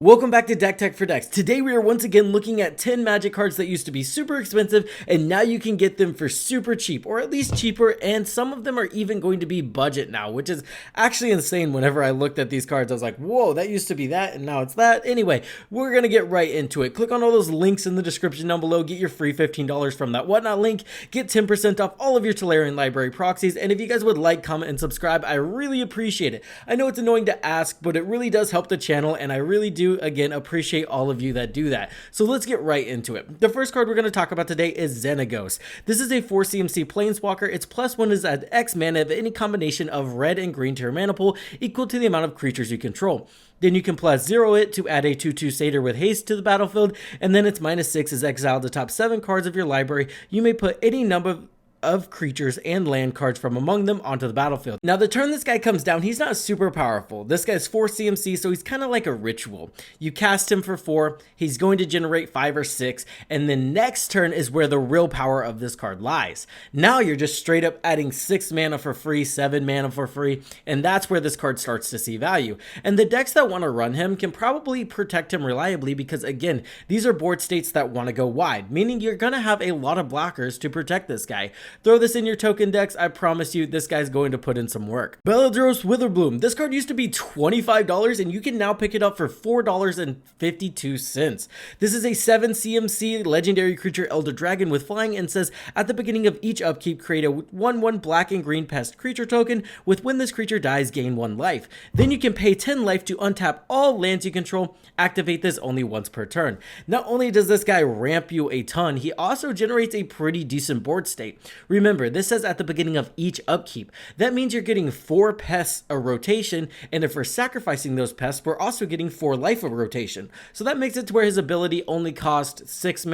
Welcome back to Deck Tech for Decks. Today we are once again looking at 10 magic cards that used to be super expensive and now you can get them for super cheap, or at least cheaper, and some of them are even going to be budget now, which is actually insane. Whenever I looked at these cards I was like, whoa, that used to be that and now it's that. Anyway, we're gonna get right into it. Click on all those links in the description down below, get your free $15 from that whatnot link, get 10% off all of your Tolarian library proxies, and if you guys would like, comment, and subscribe, I really appreciate it. I know it's annoying to ask, but it really does help the channel, and I really do again appreciate all of you that do that. So let's get right into it. The first card we're going to talk about today is Zenagos. This is a 4 CMC planeswalker. Its +1 is at X mana of any combination of red and green to your mana pool equal to the amount of creatures you control. Then you can +0 it to add a 2/2 satyr with haste to the battlefield, and then its -6 is exile the top 7 cards of your library. You may put any number of creatures and land cards from among them onto the battlefield. Now the turn this guy comes down, he's not super powerful. This guy's 4 CMC, so he's kind of like a ritual. You cast him for 4, he's going to generate 5 or 6, and the next turn is where the real power of this card lies. Now you're just straight up adding 6 mana for free, 7 mana for free, and that's where this card starts to see value. And the decks that want to run him can probably protect him reliably because, again, these are board states that want to go wide, meaning you're going to have a lot of blockers to protect this guy. Throw this in your token decks, I promise you this guy's going to put in some work. Bellados Witherbloom. This card used to be $25 and you can now pick it up for $4.52. This is a 7 CMC legendary creature Elder Dragon with flying and says at the beginning of each upkeep create a 1/1 black and green pest creature token with when this creature dies gain 1 life. Then you can pay 10 life to untap all lands you control. Activate this only once per turn. Not only does this guy ramp you a ton, he also generates a pretty decent board state. Remember, this says at the beginning of each upkeep. That means you're getting 4 pests a rotation, and if we're sacrificing those pests, we're also getting 4 life of rotation. So that makes it to where his ability only costs 6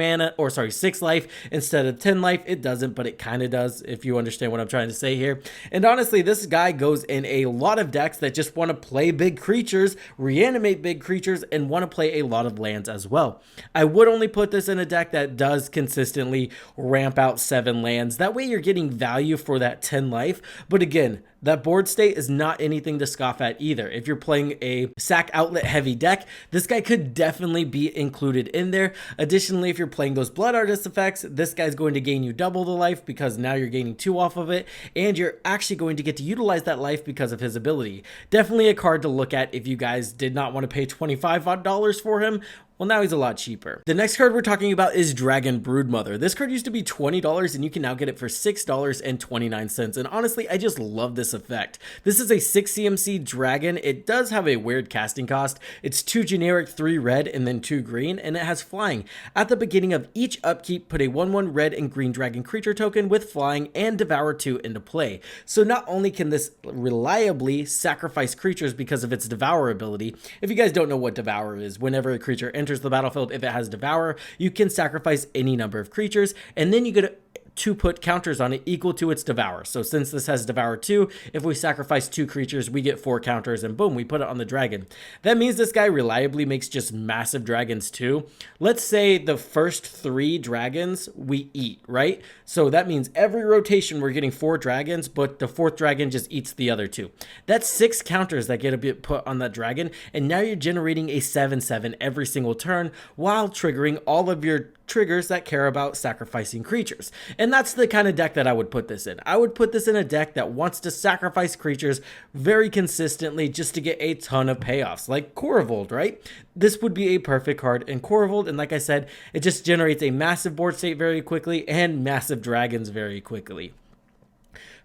life instead of 10 life. It doesn't, but it kind of does, if you understand what I'm trying to say here. And honestly, this guy goes in a lot of decks that just want to play big creatures, reanimate big creatures, and want to play a lot of lands as well. I would only put this in a deck that does consistently ramp out 7 lands. That way you're getting value for that 10 life, but again, that board state is not anything to scoff at either. If you're playing a sack outlet heavy deck, this guy could definitely be included in there. Additionally, if you're playing those blood artist effects, this guy's going to gain you double the life because now you're gaining 2 off of it, and you're actually going to get to utilize that life because of his ability. Definitely a card to look at if you guys did not want to pay $25 for him. Well, now he's a lot cheaper. The next card we're talking about is Dragon Broodmother. This card used to be $20 and you can now get it for $6.29. And honestly, I just love this effect. This is a 6 CMC dragon. It does have a weird casting cost. It's 2 generic, 3 red, and then 2 green, and it has flying. At the beginning of each upkeep, put a 1/1 red and green dragon creature token with flying and Devour 2 into play. So not only can this reliably sacrifice creatures because of its Devour ability. If you guys don't know what Devour is, whenever a creature enters the battlefield, if it has Devour, you can sacrifice any number of creatures, and then you get to put counters on it equal to its Devour. So since this has Devour 2, if we sacrifice 2 creatures, we get 4 counters, and boom, we put it on the dragon. That means this guy reliably makes just massive dragons too. Let's say the first 3 dragons we eat, right? So that means every rotation we're getting 4 dragons, but the 4th dragon just eats the other 2. That's 6 counters that get a bit put on that dragon, and now you're generating a 7/7 every single turn while triggering all of your triggers that care about sacrificing creatures. And that's the kind of deck that I would put this in. I would put this in a deck that wants to sacrifice creatures very consistently just to get a ton of payoffs, like Corvald, right? This would be a perfect card in Corvald, and like I said, it just generates a massive board state very quickly and massive dragons very quickly.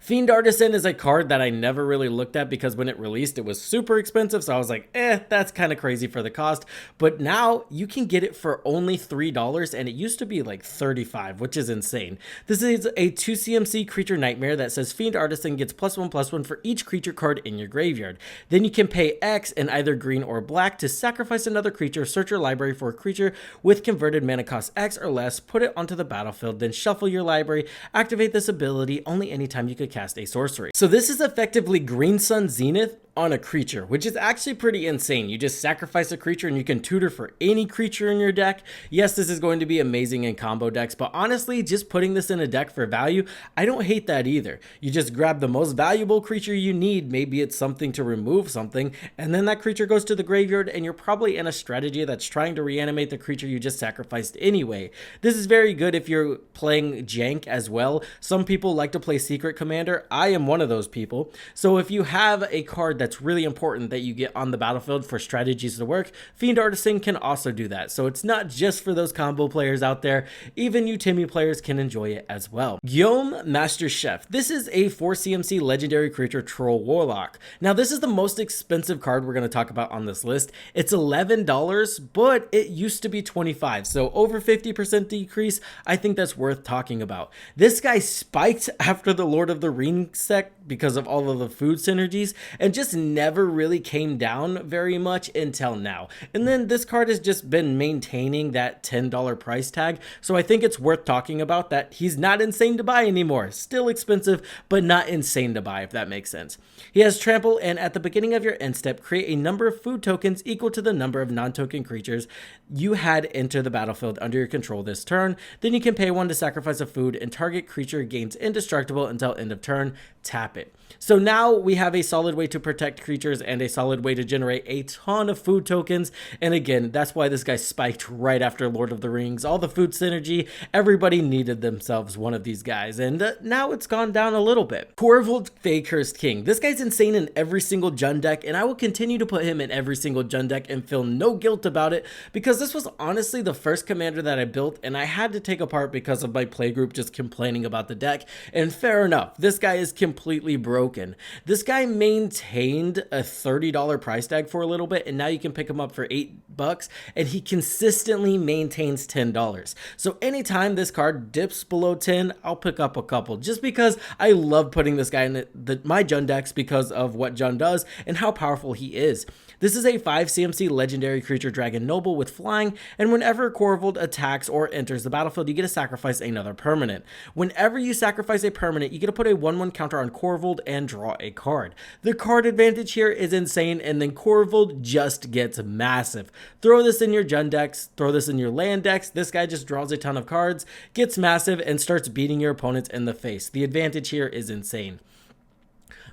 Fiend Artisan is a card that I never really looked at because when it released, it was super expensive. So I was like, that's kind of crazy for the cost. But now you can get it for only $3, and it used to be like $35, which is insane. This is a 2 CMC creature nightmare that says Fiend Artisan gets +1/+1 for each creature card in your graveyard. Then you can pay X in either green or black to sacrifice another creature, search your library for a creature with converted mana cost X or less, put it onto the battlefield, then shuffle your library, activate this ability only anytime you could cast a sorcery. So this is effectively Green Sun Zenith on a creature, which is actually pretty insane. You just sacrifice a creature and you can tutor for any creature in your deck. Yes, this is going to be amazing in combo decks, but honestly, just putting this in a deck for value, I don't hate that either. You just grab the most valuable creature you need, maybe it's something to remove something, and then that creature goes to the graveyard and you're probably in a strategy that's trying to reanimate the creature you just sacrificed anyway. This is very good if you're playing jank as well. Some people like to play Secret Commander. I am one of those people. So if you have a card that's really important that you get on the battlefield for strategies to work, Fiend Artisan can also do that. So it's not just for those combo players out there. Even you Timmy players can enjoy it as well. Guillaume Master Chef. This is a 4 CMC legendary creature troll warlock. Now this is the most expensive card we're going to talk about on this list. It's $11, but it used to be $25. So over 50% decrease. I think that's worth talking about. This guy spiked after the Lord of the Rings set because of all of the food synergies and just never really came down very much until now. And then this card has just been maintaining that $10 price tag. So I think it's worth talking about that he's not insane to buy anymore. Still expensive, but not insane to buy, if that makes sense. He has trample, and at the beginning of your end step, create a number of food tokens equal to the number of non-token creatures you had enter the battlefield under your control this turn. Then you can pay 1 to sacrifice a food, and target creature gains indestructible until end of turn. Tap it. So now we have a solid way to protect creatures and a solid way to generate a ton of food tokens. And again, that's why this guy spiked right after Lord of the Rings. All the food synergy, everybody needed themselves one of these guys. And now it's gone down a little bit. Corvald, Cursed King. This guy's insane in every single Jund deck, and I will continue to put him in every single Jund deck and feel no guilt about it, because this was honestly the first commander that I built and I had to take apart because of my playgroup just complaining about the deck. And fair enough, this guy is completely broken. This guy maintained a $30 price tag for a little bit, and now you can pick him up for $8, and he consistently maintains $10. So anytime this card dips below 10, I'll pick up a couple, just because I love putting this guy in my Jund decks because of what Jund does and how powerful he is. This is a 5 CMC legendary creature dragon noble with flying, and whenever Corvald attacks or enters the battlefield, you get to sacrifice another permanent. Whenever you sacrifice a permanent, you get to put a 1/1 counter on Corvald and draw a card. The card advantage here is insane, and then Corvald just gets massive. Throw this in your Jund decks, throw this in your land decks. This guy just draws a ton of cards, gets massive, and starts beating your opponents in the face. The advantage here is insane.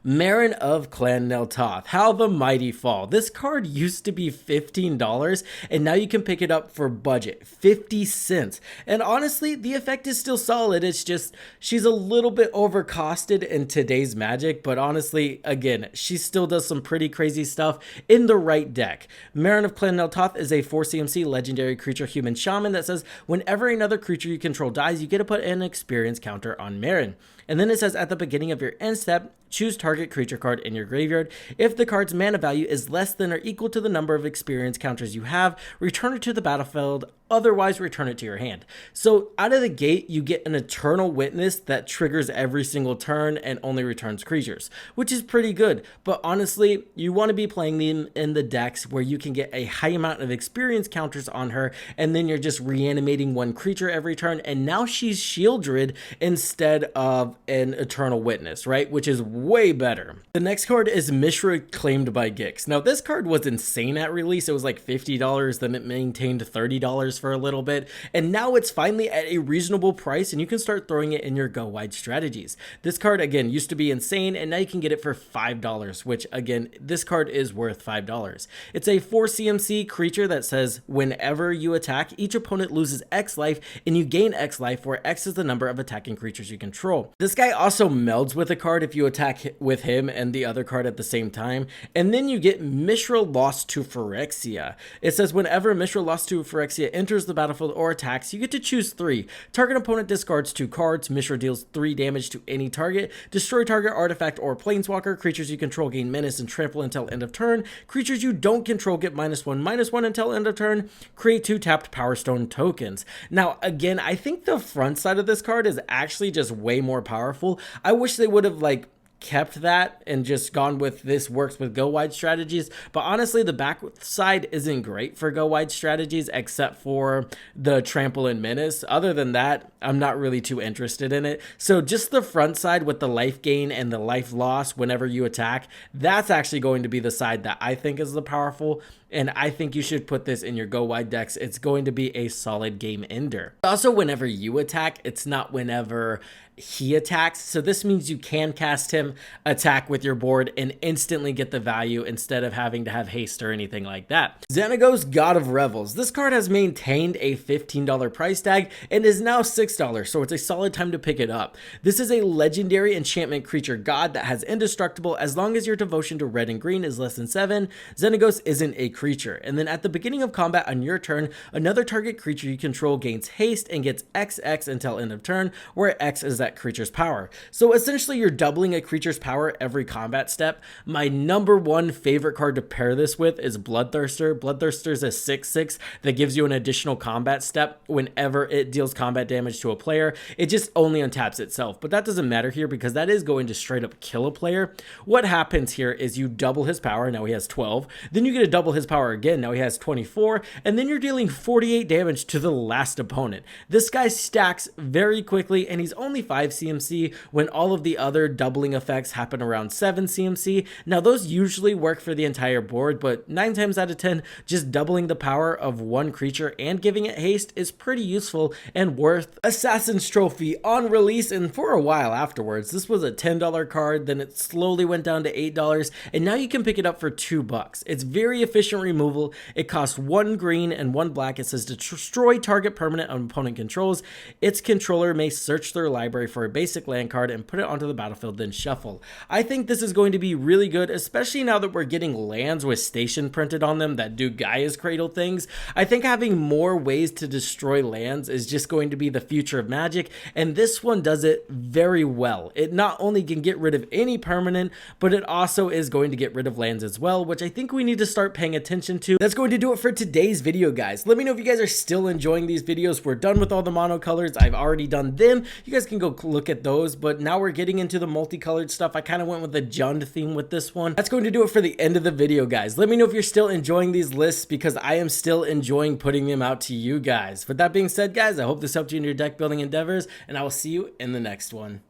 Marin of Clan Neltoth. How the mighty fall. This card used to be $15, and now you can pick it up for budget, 50 cents. And honestly, the effect is still solid. It's just, she's a little bit overcosted in today's Magic, but honestly, again, she still does some pretty crazy stuff in the right deck. Marin of Clan Neltoth is a 4 CMC legendary creature human shaman that says, whenever another creature you control dies, you get to put an experience counter on Marin. And then it says, at the beginning of your end step, choose target creature card in your graveyard. If the card's mana value is less than or equal to the number of experience counters you have, return it to the battlefield, otherwise return it to your hand. So out of the gate, you get an Eternal Witness that triggers every single turn and only returns creatures, which is pretty good. But honestly, you want to be playing them in the decks where you can get a high amount of experience counters on her, and then you're just reanimating one creature every turn, and now she's Shieldred instead of an Eternal Witness, right? Which is way better. The next card is Misra, claimed by Gix. Now this card was insane at release. It was like $50, then it maintained $30 for a little bit, and now it's finally at a reasonable price, and you can start throwing it in your go wide strategies. This card again used to be insane, and now you can get it for $5, which again, this card is worth $5. It's a 4 CMC creature that says whenever you attack, each opponent loses X life and you gain X life, where X is the number of attacking creatures you control. This guy also melds with a card if you attack with him and the other card at the same time. And then you get Misra, Lost to Phyrexia. It says whenever Misra, Lost to Phyrexia enters the battlefield or attacks, you get to choose 3. Target opponent discards 2 cards. Misra deals 3 damage to any target. Destroy target artifact or planeswalker. Creatures you control gain menace and trample until end of turn. Creatures you don't control get -1/-1 until end of turn. Create 2 tapped Power Stone tokens. Now again, I think the front side of this card is actually just way more powerful. I wish they would have like kept that and just gone with this works with go wide strategies. But honestly, the back side isn't great for go wide strategies except for the trample and menace. Other than that, I'm not really too interested in it. So just the front side with the life gain and the life loss whenever you attack, that's actually going to be the side that I think is the powerful. And I think you should put this in your go wide decks. It's going to be a solid game ender. Also, whenever you attack, it's not whenever he attacks. So this means you can cast him, attack with your board, and instantly get the value instead of having to have haste or anything like that. Zenos God of Rebels. This card has maintained a $15 price tag and is now $6, so it's a solid time to pick it up. This is a legendary enchantment creature god that has indestructible as long as your devotion to red and green is less than 7. Zenagos isn't a creature. And then at the beginning of combat on your turn, another target creature you control gains haste and gets XX until end of turn, where X is that creature's power. So essentially you're doubling a creature's power every combat step. My number one favorite card to pair this with is Bloodthirster. Bloodthirster is a 6/6 that gives you an additional combat step whenever it deals combat damage to a player. It just only untaps itself, but that doesn't matter here because that is going to straight up kill a player. What happens here is you double his power, now he has 12, then you get to double his power again, now he has 24, and then you're dealing 48 damage to the last opponent. This guy stacks very quickly and he's only 5 CMC when all of the other doubling effects happen around 7 CMC. Now those usually work for the entire board, but 9 times out of 10 just doubling the power of one creature and giving it haste is pretty useful and worth Assassin's Trophy on release and for a while afterwards. This was a $10 card, then it slowly went down to $8, and now you can pick it up for $2. It's very efficient removal. It costs 1 green and 1 black. It says to destroy target permanent opponent controls. Its controller may search their library for a basic land card and put it onto the battlefield, then shuffle. I think this is going to be really good, especially now that we're getting lands with station printed on them that do Gaia's Cradle things. I think having more ways to destroy lands is just going to be the future of Magic, and this one does it very well. It not only can get rid of any permanent, but it also is going to get rid of lands as well, which I think we need to start paying attention to. That's going to do it for today's video, guys. Let me know if you guys are still enjoying these videos. We're done with all the monocolors. I've already done them. You guys can go look at those, but now we're getting into the multicolored stuff. I kind of went with the Jund theme with this one. That's going to do it for the end of the video, guys. Let me know if you're still enjoying these lists because I am still enjoying putting them out to you guys. With that being said, guys, I hope this helped you in your deck building endeavors, and I will see you in the next one.